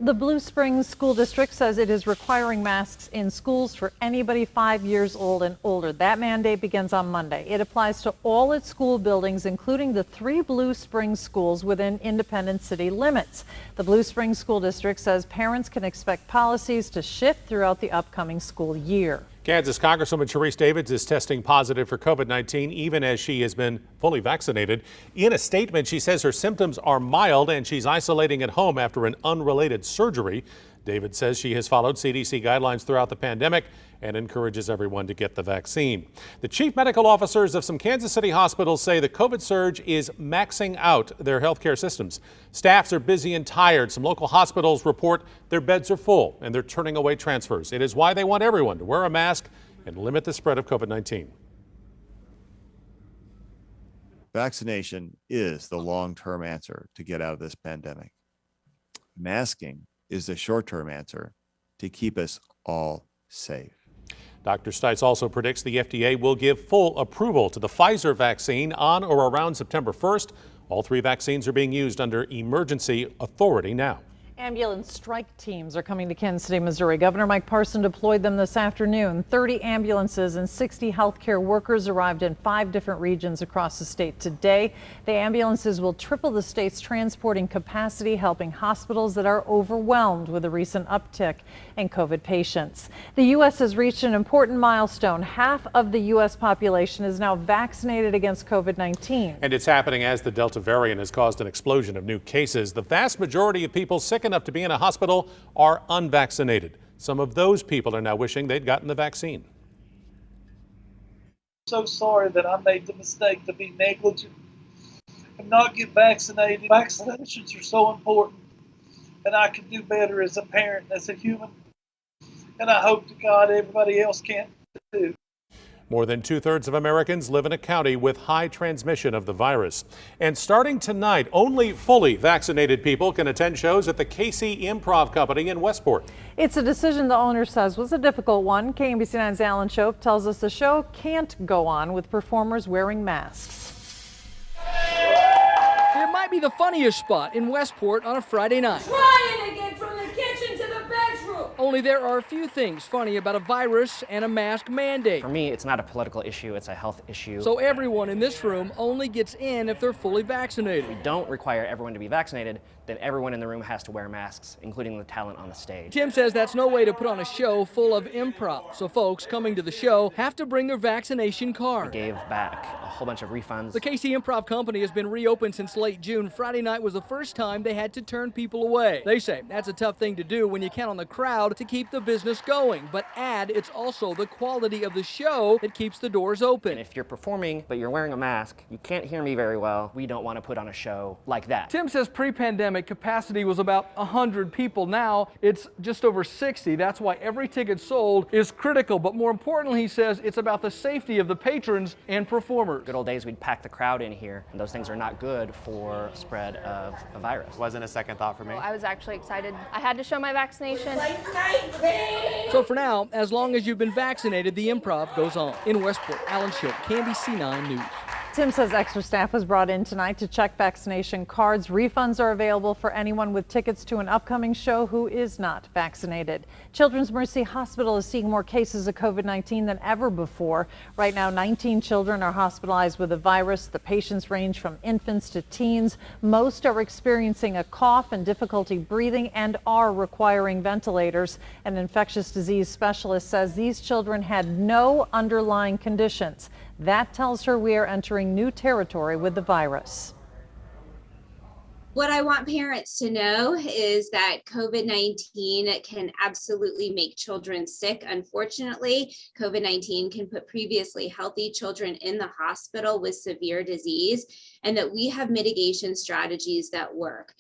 The Blue Springs School District says it is requiring masks in schools for anybody 5 years old and older. That mandate begins on Monday. It applies to all its school buildings, including the 3 Blue Springs schools within independent city limits. The Blue Springs School District says parents can expect policies to shift throughout the upcoming school year. Kansas Congresswoman Sharice Davids is testing positive for COVID-19 even as she has been fully vaccinated. In a statement, she says her symptoms are mild and she's isolating at home after an unrelated surgery. Davids says she has followed CDC guidelines throughout the pandemic and encourages everyone to get the vaccine. The chief medical officers of some Kansas City hospitals say the COVID surge is maxing out their healthcare systems. Staffs are busy and tired. Some local hospitals report their beds are full and they're turning away transfers. It is why they want everyone to wear a mask and limit the spread of COVID-19. Vaccination is the long-term answer to get out of this pandemic. Masking is the short-term answer to keep us all safe. Dr. Stites also predicts the FDA will give full approval to the Pfizer vaccine on or around September 1st. All 3 vaccines are being used under emergency authority now. Ambulance strike teams are coming to Kansas City, Missouri. Governor Mike Parson deployed them this afternoon. 30 ambulances and 60 healthcare workers arrived in 5 different regions across the state today. The ambulances will triple the state's transporting capacity, helping hospitals that are overwhelmed with a recent uptick in COVID patients. The U.S. has reached an important milestone. Half of the U.S. population is now vaccinated against COVID-19. And it's happening as the Delta variant has caused an explosion of new cases. The vast majority of people sick enough to be in a hospital are unvaccinated. Some of those people are now wishing they'd gotten the vaccine. So sorry that I made the mistake to be negligent and not get vaccinated. Vaccinations are so important, and I can do better as a parent, as a human, and I hope to God everybody else can too. More than 2/3 of Americans live in a county with high transmission of the virus. And starting tonight, only fully vaccinated people can attend shows at the KC Improv Company in Westport. It's a decision the owner says was a difficult one. KMBC 9's Alan Shope tells us the show can't go on with performers wearing masks. It might be the funniest spot in Westport on a Friday night. Trying to get from the kitchen to the bedroom. Only there are a few things funny about a virus and a mask mandate. For me, it's not a political issue, it's a health issue. So everyone in this room only gets in if they're fully vaccinated. We don't require everyone to be vaccinated, then everyone in the room has to wear masks, including the talent on the stage. Tim says that's no way to put on a show full of improv. So folks coming to the show have to bring their vaccination card. We gave back a whole bunch of refunds. The KC Improv Company has been reopened since late June. Friday night was the first time they had to turn people away. They say that's a tough thing to do when you count on the crowd to keep the business going. But add it's also the quality of the show that keeps the doors open. And if you're performing, but you're wearing a mask, you can't hear me very well, we don't want to put on a show like that. Tim says pre-pandemic capacity was about 100 people. Now it's just over 60. That's why every ticket sold is critical. But more importantly, he says it's about the safety of the patrons and performers. Good old days, we'd pack the crowd in here, and those things are not good for spread of a virus. Wasn't a second thought for me. Well, I was actually excited. I had to show my vaccination. So for now, as long as you've been vaccinated, the improv goes on. In Westport, Alan Shope, KMBC 9 News. Tim says extra staff was brought in tonight to check vaccination cards. Refunds are available for anyone with tickets to an upcoming show who is not vaccinated. Children's Mercy Hospital is seeing more cases of COVID-19 than ever before. Right now, 19 children are hospitalized with the virus. The patients range from infants to teens. Most are experiencing a cough and difficulty breathing and are requiring ventilators. An infectious disease specialist says these children had no underlying conditions. That tells her we are entering new territory with the virus. What I want parents to know is that COVID-19 can absolutely make children sick. Unfortunately, COVID-19 can put previously healthy children in the hospital with severe disease, and that we have mitigation strategies that work.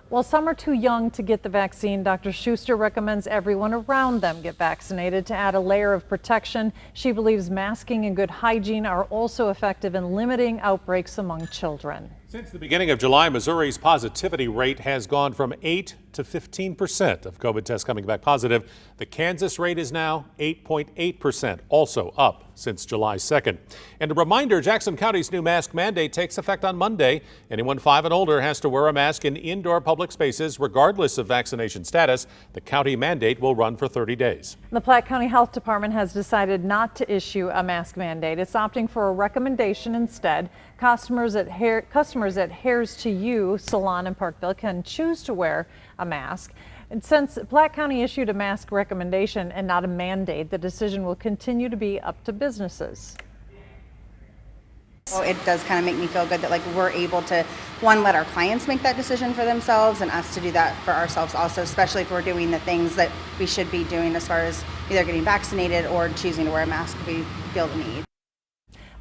While some are too young to get the vaccine, Dr. Schuster recommends everyone around them get vaccinated to add a layer of protection. She believes masking and good hygiene are also effective in limiting outbreaks among children. Since the beginning of July, Missouri's positivity rate has gone from 8 to 15% of COVID tests coming back positive. The Kansas rate is now 8.8%, also up since July 2nd. And a reminder, Jackson County's new mask mandate takes effect on Monday. Anyone 5 and older has to wear a mask in indoor public spaces, regardless of vaccination status. The county mandate will run for 30 days. The Platte County Health Department has decided not to issue a mask mandate. It's opting for a recommendation instead. Customers at Hairs to You salon in Parkville can choose to wear a mask. And since Platte County issued a mask recommendation and not a mandate, the decision will continue to be up to businesses. So it does kind of make me feel good that we're able to, one, let our clients make that decision for themselves and us to do that for ourselves also, especially if we're doing the things that we should be doing as far as either getting vaccinated or choosing to wear a mask if we feel the need.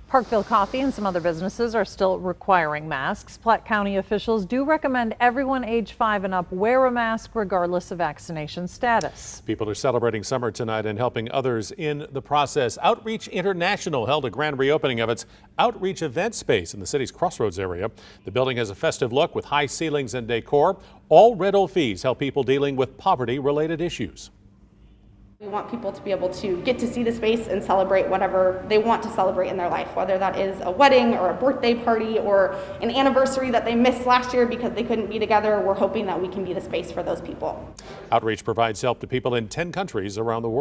Parkville Coffee and some other businesses are still requiring masks. Platte County officials do recommend everyone age 5 and up wear a mask regardless of vaccination status. People are celebrating summer tonight and helping others in the process. Outreach International held a grand reopening of its outreach event space in the city's Crossroads area. The building has a festive look with high ceilings and decor. All rental fees help people dealing with poverty-related issues. We want people to be able to get to see the space and celebrate whatever they want to celebrate in their life, whether that is a wedding or a birthday party or an anniversary that they missed last year because they couldn't be together. We're hoping that we can be the space for those people. Outreach provides help to people in 10 countries around the world.